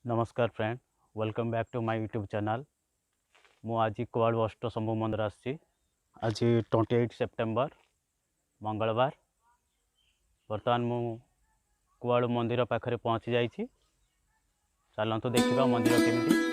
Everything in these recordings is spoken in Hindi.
नमस्कार friend, welcome back to my YouTube channel. मु आज कुआड़ अष्टशंभु मंदिर आसी। आज 28 सेप्टेम्बर मंगलवार। बर्तमान मु कुआड़ मंदिर पाखरे पहुँची जाइए। चलतु देखा मंदिर केमिति।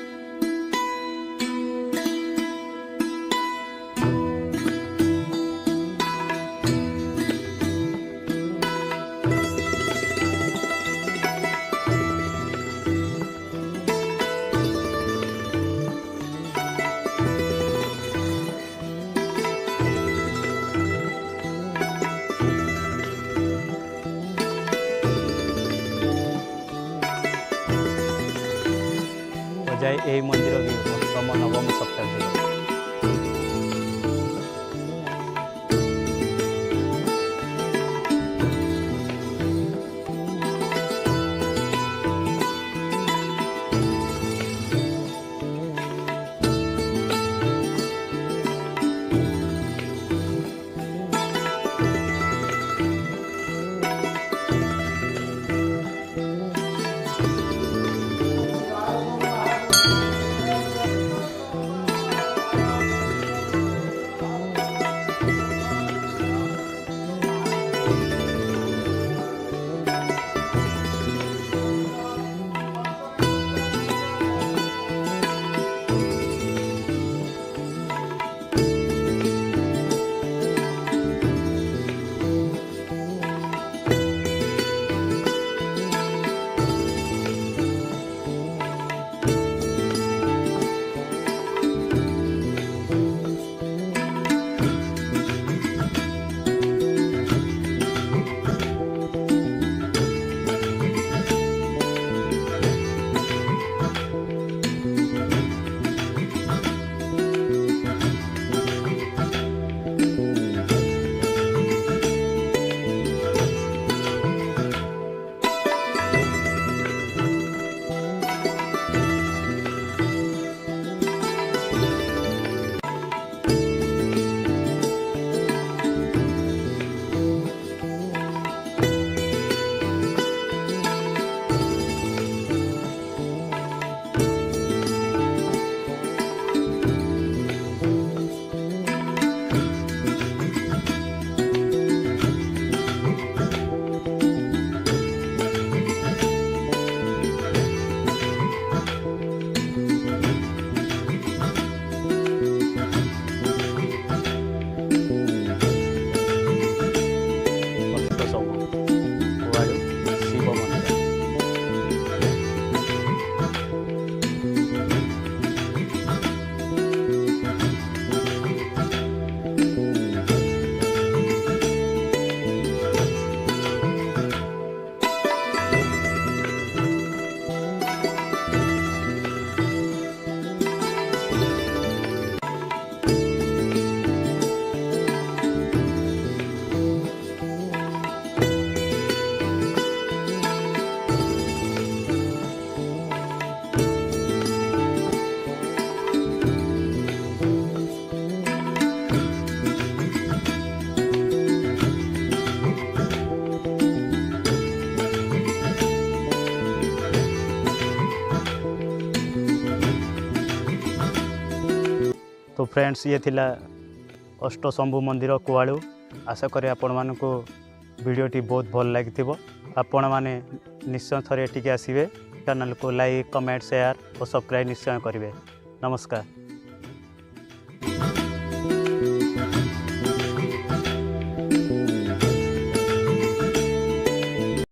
जाए यही मंदिर भी अष्टम नवम शताब्दी। तो फ्रेंड्स, ये थिला अष्टशंभु मंदिर कुआड़ू। आशा करें आपण मानक वीडियोटी बहुत भल लगी। आपण मैंने निश्चय थे एटिके आसबे। चैनल को लाइक, कमेंट, शेयर और सब्सक्राइब निश्चय करेंगे। नमस्कार।